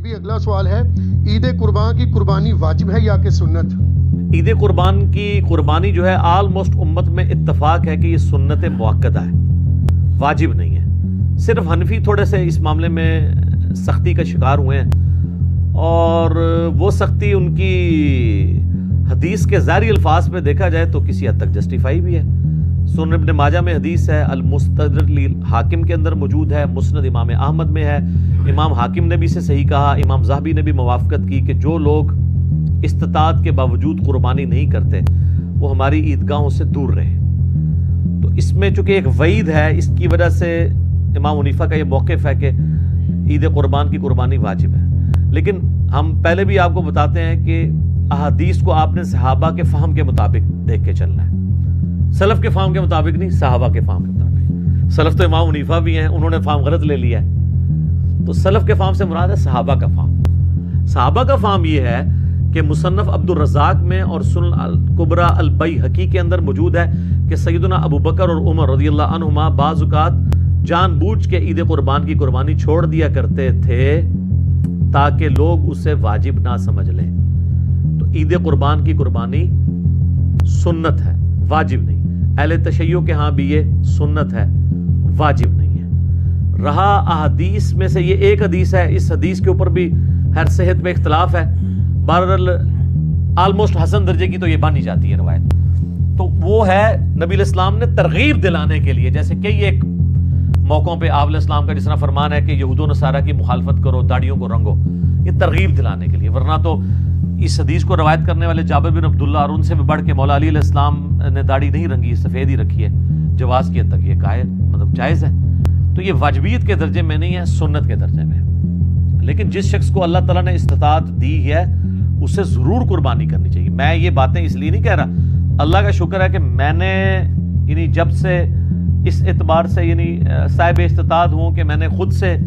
بھی اگلا سوال ہے، عید قربان کی قربانی واجب ہے یا کہ سنت؟ عید قربان کی قربانی جو ہے آلموسٹ امت میں اتفاق ہے کہ یہ سنت مؤکدہ ہے، واجب نہیں ہے۔ صرف حنفی تھوڑے سے اس معاملے میں سختی کا شکار ہوئے ہیں، اور وہ سختی ان کی حدیث کے ظاہری الفاظ پہ دیکھا جائے تو کسی حد تک جسٹیفائی بھی ہے۔ سنن ابن ماجہ میں حدیث ہے، المستدرک حاکم کے اندر موجود ہے، مسند امام احمد میں ہے، امام حاکم نے بھی اسے صحیح کہا، امام ذہبی نے بھی موافقت کی کہ جو لوگ استطاعت کے باوجود قربانی نہیں کرتے وہ ہماری عیدگاہوں سے دور رہے۔ تو اس میں چونکہ ایک وعید ہے، اس کی وجہ سے امام حنیفہ کا یہ موقف ہے کہ عید قربان کی قربانی واجب ہے۔ لیکن ہم پہلے بھی آپ کو بتاتے ہیں کہ احادیث کو آپ نے صحابہ کے فہم کے مطابق دیکھ کے چلنا ہے، سلف کے فہم کے مطابق نہیں، صحابہ کے فہم کے مطابق۔ سلف تو امام حنیفہ بھی ہیں، انہوں نے فہم غلط لے لیا ہے، تو سلف کے فہم سے مراد ہے صحابہ کا فہم۔ صحابہ کا فہم یہ ہے کہ مصنف عبد الرزاق میں اور سنن الکبریٰ البیہقی کے اندر موجود ہے کہ سیدنا ابو بکر اور عمر رضی اللہ عنہما بعض اوقات جان بوجھ کے عید قربان کی قربانی چھوڑ دیا کرتے تھے تاکہ لوگ اسے واجب نہ سمجھ لیں۔ تو عید قربان کی قربانی سنت ہے، واجب نہیں۔ اہل تشیع کے ہاں بھی یہ سنت ہے، واجب نہیں ہے۔ رہا احادیث میں سے یہ ایک حدیث ہے، اس حدیث کے اوپر بھی ہر صحت میں اختلاف ہے، بہرحال آلموسٹ حسن درجے کی تو یہ مانی جاتی ہے روایت۔ تو وہ ہے نبی علیہ السلام نے ترغیب دلانے کے لیے، جیسے کئی ایک موقعوں پہ آپ علیہ السلام کا جس طرح فرمان ہے کہ یہود و نصارہ کی مخالفت کرو، داڑھیوں کو رنگو، یہ ترغیب دلانے کے لیے۔ ورنہ تو اس حدیث کو روایت کرنے والے جابر بن عبداللہ اور ان سے بھی بڑھ کے مولا علی علیہ السلام نے داڑھی نہیں رنگی، سفید ہی رکھی ہے، جواز کی حد تک یہ قائل مطلب جائز ہے۔ تو یہ واجبیت کے درجے میں نہیں ہے، سنت کے درجے میں۔ لیکن جس شخص کو اللہ تعالیٰ نے استطاعت دی ہے اسے ضرور قربانی کرنی چاہیے۔ میں یہ باتیں اس لیے نہیں کہہ رہا، اللہ کا شکر ہے کہ میں نے یعنی جب سے اس اعتبار سے یعنی صاحب استطاعت ہوں کہ میں نے خود سے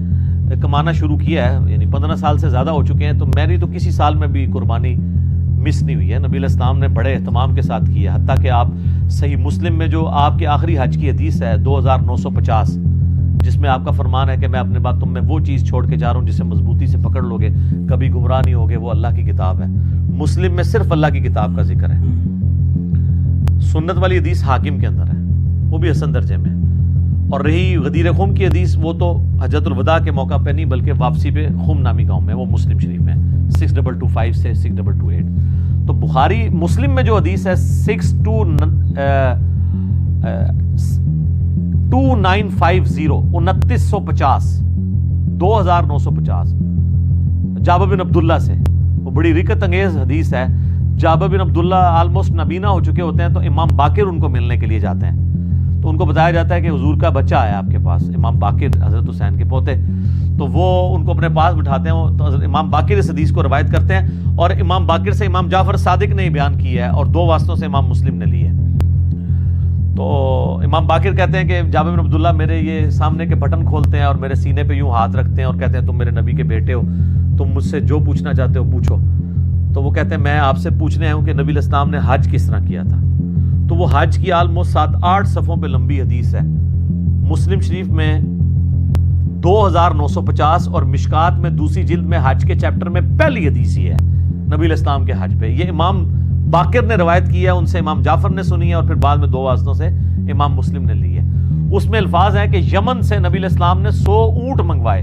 کمانا شروع کیا ہے، یعنی 15 سال سے زیادہ ہو چکے ہیں، تو میری تو کسی سال میں بھی قربانی مس نہیں ہوئی ہے۔ نبی علیہ السلام نے بڑے اہتمام کے ساتھ کی ہے، حتیٰ کہ آپ صحیح مسلم میں جو آپ کے آخری حج کی حدیث ہے 2950، جس میں آپ کا فرمان ہے کہ میں اپنے بعد تم میں وہ چیز چھوڑ کے جا رہا ہوں جسے مضبوطی سے پکڑ لوگے، کبھی گمراہ نہیں ہوگے، وہ اللہ کی کتاب ہے۔ مسلم میں صرف اللہ کی کتاب کا ذکر ہے۔ سنت والی حدیث حاکم کے اندر ہے، وہ بھی حسن درجے میں۔ اور رہی غدیر خم کی حدیث، وہ تو حجۃ الوداع کے موقع پہ نہیں بلکہ واپسی پہ خم نامی گاؤں میں، وہ مسلم شریف میں 6225 سے 6228۔ تو بخاری مسلم میں جو حدیث ہے 2950 2950 جابر بن عبداللہ سے، وہ بڑی رکت انگیز حدیث ہے۔ جابر بن عبداللہ آلموسٹ نابینا ہو چکے ہوتے ہیں، تو امام باقر ان کو ملنے کے لیے جاتے ہیں، تو ان کو بتایا جاتا ہے کہ حضور کا بچہ ہے آپ کے پاس، امام باقر حضرت حسین کے پوتے، تو وہ ان کو اپنے پاس بٹھاتے ہیں، تو حضرت امام باقر اس حدیث کو روایت کرتے ہیں، اور امام باقر سے امام جعفر صادق نے بیان کی ہے، اور 2 واسطوں سے امام مسلم نے لی ہے۔ تو امام باقر کہتے ہیں کہ جابر بن عبداللہ میرے یہ سامنے کے بٹن کھولتے ہیں اور میرے سینے پہ یوں ہاتھ رکھتے ہیں اور کہتے ہیں تم میرے نبی کے بیٹے ہو، تم مجھ سے جو پوچھنا چاہتے ہو پوچھو۔ تو وہ کہتے ہیں میں آپ سے پوچھنے آیا ہوں کہ نبی علیہ السلام نے حج کس طرح کیا تھا۔ تو وہ حج کی آلموسٹ 7-8 صفحوں پہ لمبی حدیث ہے، مسلم شریف میں 2950 اور مشکات میں دوسری جلد میں حج کے چیپٹر میں پہلی حدیث ہی ہے نبی علیہ السلام کے حج پہ۔ یہ امام باقر نے روایت کی ہے، ان سے امام جعفر نے سنی ہے، اور پھر بعد میں 2 واسطوں سے امام مسلم نے لی ہے۔ اس میں الفاظ ہیں کہ یمن سے نبی علیہ السلام نے 100 اونٹ منگوائے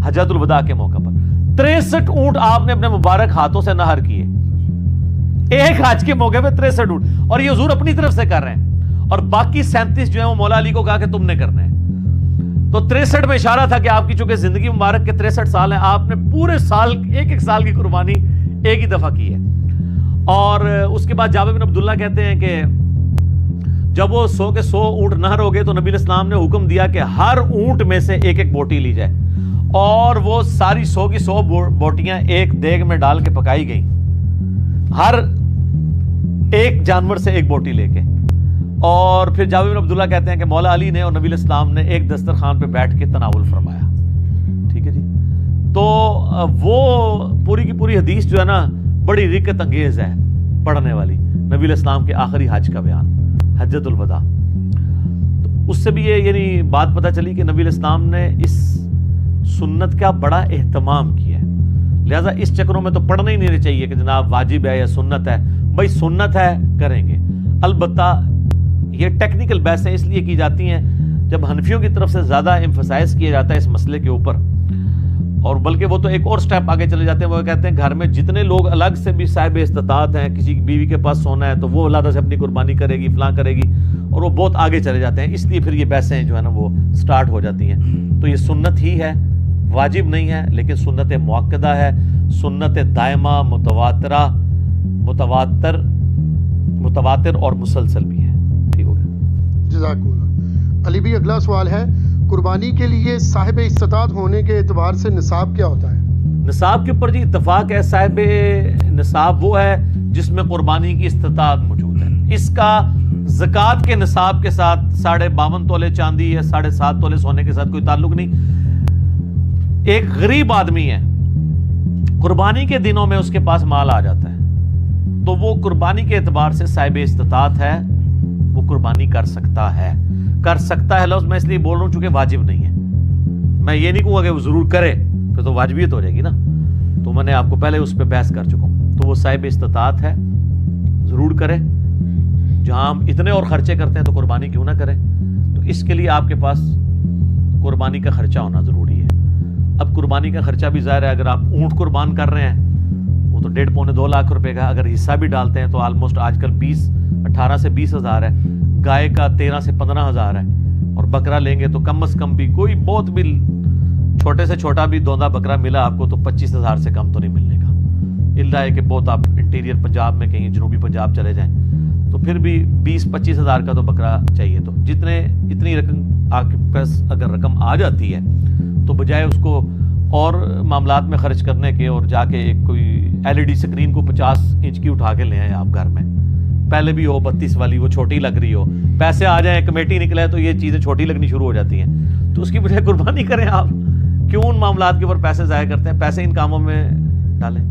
حجۃ الوداع کے موقع پر، 63 اونٹ آپ نے اپنے مبارک ہاتھوں سے نہر کیے ایک حج کے موقع پہ، 63 اونٹ، اور یہ حضور اپنی طرف سے کر رہے ہیں، اور باقی 37 جو ہیں وہ مولا علی کو کہا کہ تم نے کرنے ہیں۔ تو 63 میں اشارہ تھا کہ آپ کی چونکہ زندگی مبارک کے 63 سال ہیں، آپ نے پورے سال ایک سال کی قربانی ایک ہی دفعہ کی ہے۔ اور اس کے بعد جابر بن عبداللہ کہتے ہیں کہ جب وہ 100 کے 100 اونٹ نہر ہو گئے تو نبی علیہ السلام نے حکم دیا کہ ہر اونٹ میں سے ایک بوٹی لی جائے، اور وہ ساری 100 کی 100 بوٹیاں ایک دیگ میں ڈال کے پکائی گئی، ہر ایک جانور سے ایک بوٹی لے کے۔ اور پھر جابر بن عبداللہ کہتے ہیں کہ مولا علی نے اور نبی علیہ السلام نے ایک دسترخوان پہ بیٹھ کے تناول فرمایا۔ ٹھیک ہے جی، تو وہ پوری کی پوری حدیث جو ہے نا بڑی رکت انگیز ہے پڑھنے والی، نبی علیہ السلام کے آخری حج کا بیان، حجۃ الوداع۔ تو اس سے بھی یہ یعنی بات پتہ چلی کہ نبی علیہ السلام نے اس سنت کا بڑا اہتمام کیا ہے۔ لہٰذا اس چکروں میں تو پڑھنا ہی نہیں چاہیے کہ جناب واجب ہے یا سنت ہے. بھائی سنت ہے کریں گے. البتہ یہ ٹیکنیکل بحثیں اس لیے کی جاتی ہیں جب حنفیوں کی طرف سے زیادہ ایمفسائز کیا جاتا ہے اس مسئلے کے اوپر, اور بلکہ وہ تو ایک اور سٹیپ آگے چلے جاتے ہیں. وہ کہتے ہیں گھر میں جتنے لوگ الگ سے بھی صاحب استطاعت ہیں, کسی کی بیوی کے پاس سونا ہے تو وہ علیحدہ سے اپنی قربانی کرے گی, فلاں کرے گی, اور وہ بہت آگے چلے جاتے ہیں. اس لیے پھر یہ بحثیں جو ہے نا وہ سٹارٹ ہو جاتی ہیں. تو یہ سنت ہی ہے, واجب نہیں ہے, لیکن سنت مؤکدہ ہے, سنت دائمہ, متواتر اور مسلسل بھی ہے. ٹھیک ہو گیا, جزاک اللہ. علی بھی اگلا سوال ہے, قربانی کے لیے صاحب استطاعت ہونے کے اعتبار سے نصاب کیا ہوتا ہے؟ نصاب کے اوپر جی اتفاق ہے, صاحب نصاب وہ ہے جس میں قربانی کی استطاعت موجود ہے. اس کا زکوٰۃ کے نصاب کے ساتھ 52.5 تولے چاندی یا 7.5 تولے سونے کے ساتھ کوئی تعلق نہیں. ایک غریب آدمی ہے, قربانی کے دنوں میں اس کے پاس مال آ جاتا ہے, تو وہ قربانی کے اعتبار سے صاحب استطاعت ہے, وہ قربانی کر سکتا ہے. لفظ میں اس لیے بول رہا ہوں چونکہ واجب نہیں ہے. میں یہ نہیں کہوں گا کہ وہ ضرور کرے, پھر تو واجبیت ہو جائے گی نا. تو میں نے آپ کو پہلے اس پہ بحث کر چکا ہوں. تو وہ صاحب استطاعت ہے, ضرور کرے. جہاں ہم اتنے اور خرچے کرتے ہیں تو قربانی کیوں نہ کرے. تو اس کے لیے آپ کے پاس قربانی کا خرچہ ہونا ضروری ہے. اب قربانی کا خرچہ بھی ظاہر ہے, اگر آپ اونٹ قربان کر رہے ہیں وہ تو 1.5-2 لاکھ روپے کا, اگر حصہ بھی ڈالتے ہیں تو آلموسٹ آج کل 18 سے 20 ہزار ہے. گائے کا 13 سے 15 ہزار ہے, اور بکرا لیں گے تو کم از کم بھی کوئی بہت بھی چھوٹے سے چھوٹا بھی دوندا بکرا ملا آپ کو تو 25 ہزار سے کم تو نہیں ملنے کا. اللہ ہے کہ بہت آپ انٹیریئر پنجاب میں کہیں جنوبی پنجاب چلے جائیں تو پھر بھی 20-25 ہزار کا تو بکرا چاہیے. تو اتنی رقم آپ کے پاس اگر رقم آ جاتی ہے تو بجائے اس کو اور معاملات میں خرچ کرنے کے اور جا کے ایک کوئی LED سکرین کو 50 انچ کی اٹھا کے لے آئیں آپ گھر میں, پہلے بھی ہو 32 والی, وہ چھوٹی لگ رہی ہو, پیسے آ جائیں, کمیٹی نکلے تو یہ چیزیں چھوٹی لگنی شروع ہو جاتی ہیں. تو اس کی بجائے قربانی کریں آپ. کیوں ان معاملات کے اوپر پیسے ضائع کرتے ہیں؟ پیسے ان کاموں میں ڈالیں.